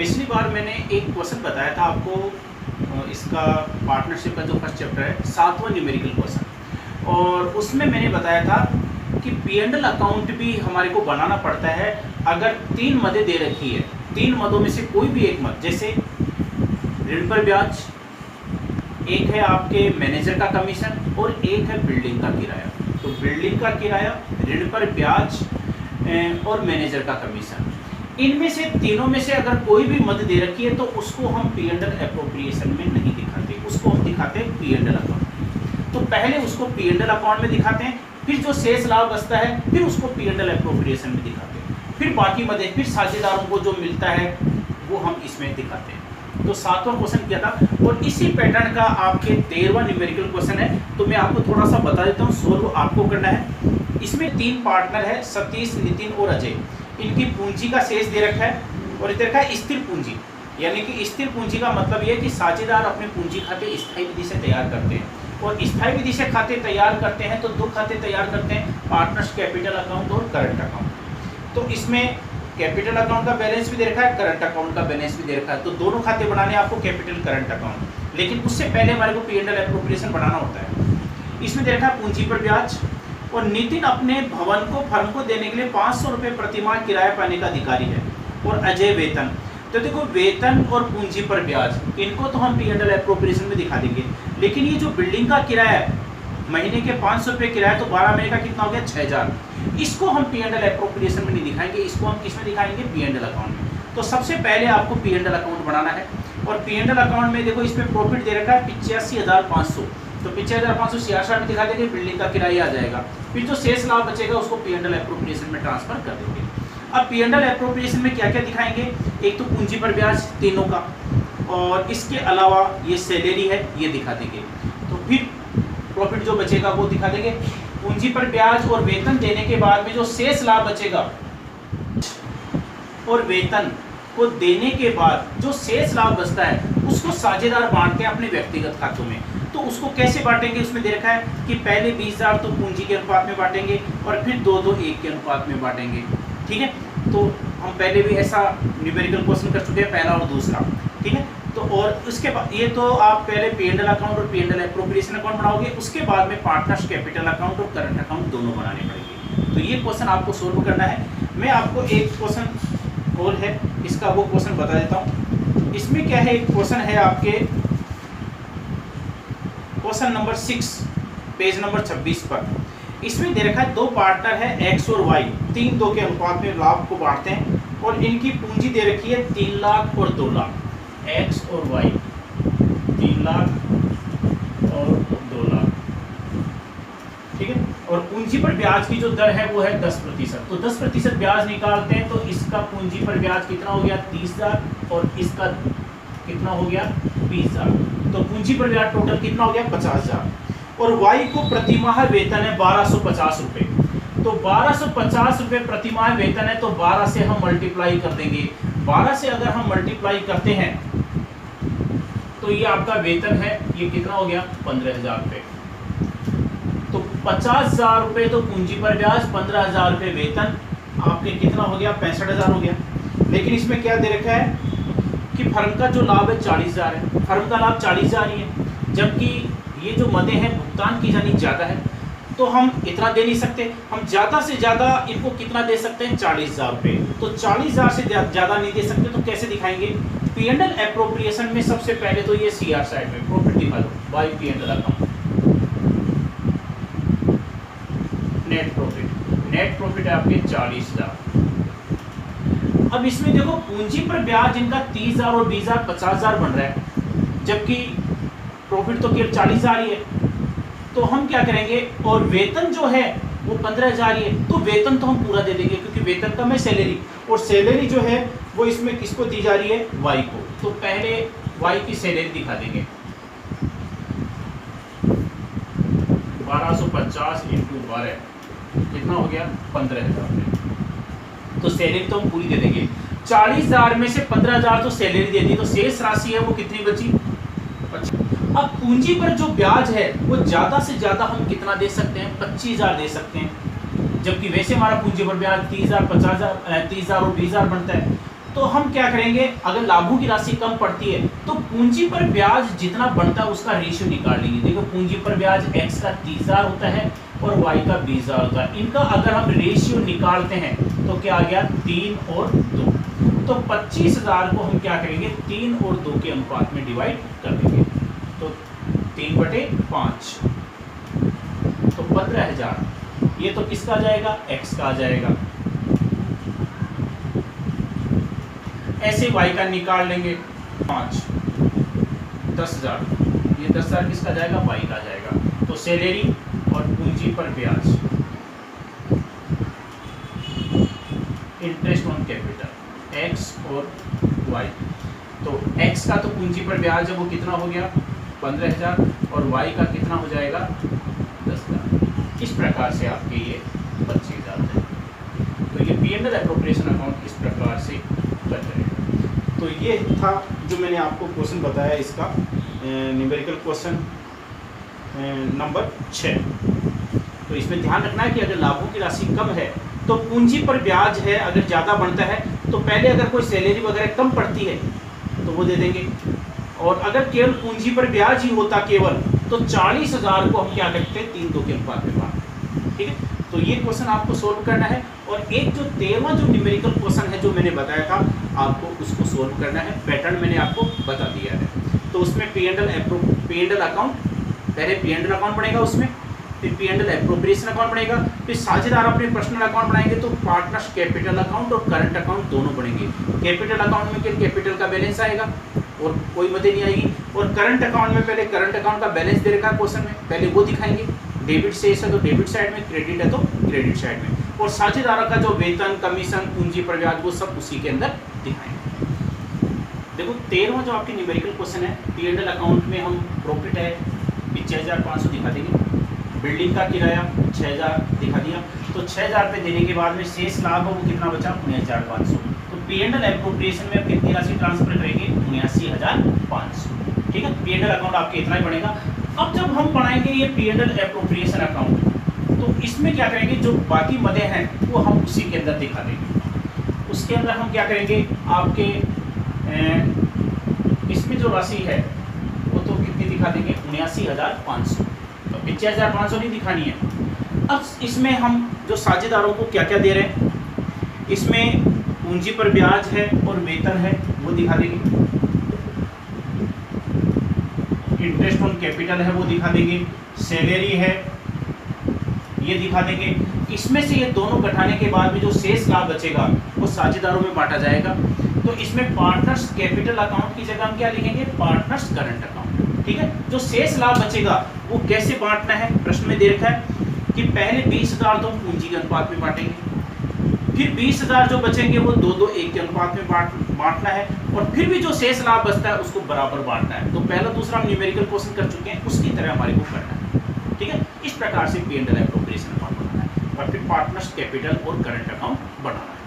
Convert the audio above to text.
पिछली बार मैंने एक क्वेश्चन बताया था आपको, इसका पार्टनरशिप का जो फर्स्ट चैप्टर है, 7वां न्यूमेरिकल क्वेश्चन, और उसमें मैंने बताया था कि P&L अकाउंट भी हमारे को बनाना पड़ता है अगर 3 मदें दे रखी है। 3 मदों में से कोई भी एक मद, जैसे ऋण पर ब्याज, एक है आपके मैनेजर का कमीशन और एक है बिल्डिंग का किराया। तो बिल्डिंग का किराया, ऋण पर ब्याज और मैनेजर का कमीशन, इनमें से तीनों में से अगर कोई भी मद दे रखी है तो उसको हम P&L एप्रोप्रिएशन में नहीं दिखाते, उसको हम दिखाते हैं P&L अकाउंट। तो पहले उसको P&L अकाउंट में दिखाते हैं, फिर जो शेष लाभ बचता है फिर उसको P&L एप्रोप्रिएशन में दिखाते हैं, फिर बाकी मदें फिर साझेदारों को जो मिलता है वो हम इसमें दिखाते हैं। तो 7वां क्वेश्चन किया था और इसी पैटर्न का आपके 13वां न्यूमेरिकल क्वेश्चन है। तो मैं आपको थोड़ा सा बता देता हूँ, सोल्व आपको करना है। इसमें 3 पार्टनर है, सतीश, नितिन और अजय। इनकी पूंजी का शेष दे रखा है और इधर का स्थिर पूंजी, यानी कि स्थिर पूंजी का मतलब यह कि साझेदार अपने पूंजी खाते स्थायी विधि से तैयार करते हैं, और स्थायी विधि से खाते तैयार करते हैं तो 2 खाते तैयार करते हैं, पार्टनर्स कैपिटल अकाउंट और करंट अकाउंट। तो इसमें कैपिटल अकाउंट का बैलेंस भी दे रखा है, करंट अकाउंट का बैलेंस भी दे रखा है। तो दोनों खाते बनाने आपको कैपिटल करंट अकाउंट, लेकिन उससे पहले हमारे को P&L एप्रोप्रिएशन बनाना होता है। इसमें दे रखा है पूंजी पर ब्याज, और नितिन अपने भवन को फर्म को देने के लिए 500 रुपये प्रतिमाह किराया पाने का अधिकारी है, और अजय वेतन। तो देखो, वेतन और पूंजी पर ब्याज, इनको तो हम P&L एप्रोप्रिएशन में दिखा देंगे, लेकिन ये जो बिल्डिंग का किराया है, महीने के 500 रुपये किराया, तो 12 महीने का कितना हो गया, 6000। इसको हम P&L एप्रोप्रिएशन में नहीं दिखाएंगे, इसको हम किस में दिखाएंगे, P&L अकाउंट में। तो सबसे पहले आपको P&L अकाउंट बनाना है, और P&L अकाउंट में देखो इसमें प्रॉफिट दे रखा है 85,500, तो 85,500 66 में दिखा देंगे, बिल्डिंग का किराया आ जाएगा। फिर जो शेष लाभ बचेगा उसको P&L एप्रोप्रिएशन में ट्रांसफर कर देंगे। अब P&L एप्रोप्रिएशन में क्या क्या दिखाएंगे, एक तो पूंजी पर ब्याज तीनों का, और इसके अलावा ये सैलरी है ये दिखा देंगे। तो फिर प्रॉफिट जो बचेगा वो दिखा देंगे। पूंजी पर ब्याज और वेतन देने के बाद में जो शेष लाभ बचेगा, और वेतन को देने के बाद जो शेष लाभ बचता है उसको साझेदार बांटते हैं अपने व्यक्तिगत खातों में। तो उसको कैसे बांटेंगे, उसमें दे रखा है कि पहले 20,000 तो पूंजी के अनुपात में बांटेंगे, और फिर 2-2-1 के अनुपात में बांटेंगे। ठीक है, तो हम पहले भी ऐसा न्यूमेरिकल क्वेश्चन कर चुके हैं, पहला और दूसरा। ठीक है, तो और उसके बाद ये तो आप पहले P&L अकाउंट और P&L एप्रोप्रिएशन अकाउंट बनाओगे, उसके बाद में पार्टनर्स कैपिटल अकाउंट और करंट अकाउंट दोनों बनाने पड़ेंगे। तो ये क्वेश्चन आपको सोल्व करना है। मैं आपको एक क्वेश्चन और है, इसका वो क्वेश्चन बता देता हूँ। इसमें क्या है, एक क्वेश्चन है आपके क्वेश्चन नंबर 6, पेज नंबर 26 पर। इसमें दे रखा है 2 पार्टनर है X और Y, 3-2 के अनुपात में लाभ को बांटते हैं, और इनकी पूंजी दे रखी है 3 लाख और 2 लाख। X और Y 3 लाख और 2 लाख। ठीक है, और पूंजी पर ब्याज की जो दर है वो है 10%। तो 10% ब्याज निकालते हैं, तो इसका पूंजी पर ब्याज कितना हो गया, 30,000, और इसका कितना हो गया, 20,000। तो पूंजी पर ब्याज टोटल कितना हो गया, 50,000। और Y को प्रतिमाह वेतन है 1250 रुपये। तो 1250 रुपये प्रतिमाह वेतन है, तो 12 से हम मल्टीप्लाई कर देंगे। 12 से अगर हम मल्टीप्लाई करते हैं तो ये आपका वेतन है, ये कितना हो गया, 15,000 रुपये। तो 50,000 रुपये तो पूंजी पर ब्याज, 15,000 रुपये वेतन, आपके कितना हो गया, 65,000 हो गया। लेकिन इसमें क्या दे रखा है कि फर्म का जो लाभ है 40,000 है, फर्म का लाभ 40,000 ही है, जबकि ये जो मदें हैं भुगतान की जानी ज़्यादा है, तो हम इतना दे नहीं सकते। हम ज़्यादा से ज़्यादा इनको कितना दे सकते हैं, 40,000 रुपये। तो 40,000 से ज़्यादा नहीं दे सकते, तो कैसे दिखाएंगे, P&L एप्रोप्रिएशन में सबसे पहले तो ये CR साइड में प्रॉफिट दिखा दो, bye P&L account, net profit है आपके 40,000। अब इसमें देखो पूंजी पर ब्याज इनका 30,000 और 20,000 50,000 बन रहा है, जबकि प्रॉफिट तो केवल 40,000 ही है। तो हम क्या करेंगे, और वेतन जो है वो 15,000 ही है, तो वेतन तो हम पूरा दे देंगे, क्योंकि वेतन कम है सैलरी, और सैलरी जो है वो इसमें किसको दी जा रही है, Y को। तो पहले Y की सैलरी दिखा देंगे, 1250 × 12 कितना हो गया, 15,000 रुपये। तो सैलरी तो हम पूरी दे देंगे। 40,000 में से 15,000 तो सैलरी दे दी, तो शेष राशि है वो कितनी बची, 25। अब पूंजी पर जो ब्याज है वो ज़्यादा से ज़्यादा हम कितना दे सकते हैं, 25,000 दे सकते हैं, जबकि वैसे हमारा पूंजी पर ब्याज 30,000 50,000 30,000 और 20,000 बनता है। तो हम क्या करेंगे, अगर लाभों की राशि कम पड़ती है तो पूंजी पर ब्याज जितना बढ़ता है उसका रेशियो निकाल लेंगे। देखो पूंजी पर ब्याज x का 30,000 होता है और y का 20,000 होता है। इनका अगर हम रेशियो निकालते हैं तो क्या आ गया, 3 और 2। तो 25,000 को हम क्या करेंगे, 3 और 2 के अनुपात में डिवाइड कर देंगे। तो 3/5 तो 15,000, ये तो किसका आ जाएगा, x का आ जाएगा। ऐसे y का निकाल लेंगे 5, 10,000, ये 10,000 किसका जाएगा, y का जाएगा। तो सैलरी और पूंजी पर ब्याज, इंटरेस्ट ऑन कैपिटल, x और y। तो x का तो पूंजी पर ब्याज है वो कितना हो गया, 15,000, और y का कितना हो जाएगा, 10,000। इस प्रकार से आपके ये 25,000 है। तो ये P&L एप्रोप्रिएशन अकाउंट इस प्रकार से कर रहेगा। तो ये था जो मैंने आपको क्वेश्चन बताया, इसका न्यूमेरिकल क्वेश्चन नंबर 6। तो इसमें ध्यान रखना है कि अगर लाभों की राशि कम है तो पूंजी पर ब्याज है अगर ज़्यादा बढ़ता है तो पहले अगर कोई सैलरी वगैरह कम पड़ती है तो वो दे देंगे, और अगर केवल पूंजी पर ब्याज ही होता केवल, तो 40,000 को हम क्या करते हैं, 3-2 के अनुपात में बांटते। ठीक है, तो ये क्वेश्चन आपको सोल्व करना है। और एक जो 13वां जो न्यूमेरिकल क्वेश्चन है जो मैंने बताया था आपको, उसको सोल्व करना है। पैटर्न मैंने आपको बता दिया है। तो उसमें P&L अकाउंट, पहले P&L अकाउंट बनेगा, उसमें फिर P&L एप्रोप्रिएशन अकाउंट बनेगा, फिर साझेदार अपने पर्सनल अकाउंट बनाएंगे तो पार्टनर्स कैपिटल अकाउंट और करंट अकाउंट दोनों बनेंगे। कैपिटल अकाउंट में कैपिटल का बैलेंस आएगा और कोई मदद नहीं आएगी, और करंट अकाउंट में पहले करंट अकाउंट का बैलेंस दे रखा है क्वेश्चन में, पहले वो दिखाएंगे। डेबिट से है तो डेबिट साइड में, क्रेडिट है तो क्रेडिट साइड में, और साझेदारों का जो वेतन, कमीशन, पूंजी पर ब्याज वो सब उसी के अंदर दिखाएंगे। देखो 13वां जो आपकी न्यूमेरिकल क्वेश्चन है, P&L अकाउंट में हम प्रॉफिट है 6,500 दिखा देंगे, बिल्डिंग का किराया 6,000 दिखा दिया, तो 6,000 पे देने के बाद में शेष लाभ वो कितना बचा, 79,500। तो P&L एप्रोप्रिएशन में आप कितनी राशि ट्रांसफर करेंगे, 79,500। ठीक है, P&L अकाउंट आपके इतना ही बनेगा। अब जब हम बनाएंगे ये P&L एप्रोप्रिएशन अकाउंट, तो इसमें क्या करेंगे, जो बाकी मदें हैं वो हम उसी के अंदर दिखा देंगे। उसके अंदर हम क्या करेंगे, आपके इसमें जो राशि है वो तो कितनी दिखा देंगे, 79,500। तो 75,500 नहीं दिखानी है। अब इसमें हम जो साझेदारों को क्या क्या दे रहे हैं, इसमें पूंजी पर ब्याज है और वेतन है वो दिखा देंगे, इंटरेस्ट ऑन कैपिटल है वो दिखा देंगे, सैलरी है ये दिखा देंगे। इसमें से ये दोनों घटाने के बाद में जो शेष लाभ बचेगा वो साझेदारों में बांटा जाएगा। तो इसमें पार्टनर्स कैपिटल अकाउंट की जगह हम क्या लिखेंगे, पार्टनर्स करंट अकाउंट। ठीक है, जो शेष लाभ बचेगा वो कैसे बांटना है, प्रश्न में दे रखा है कि पहले 20,000 तो हम पूंजी के अनुपात में बांटेंगे, फिर 20,000 जो बचेंगे वो 2-2-1 के अनुपात में बांटना है, और फिर भी जो शेष लाभ बचता है उसको बराबर बांटना है। तो पहला दूसरा हम न्यूमेरिकल क्वेश्चन कर चुके हैं, उसकी तरह हमारे को करना है। ठीक है, इस प्रकार से P&L एप्रोप्रिएशन अकाउंट बनाना है, और फिर पार्टनर्स कैपिटल और करंट अकाउंट बनाना है।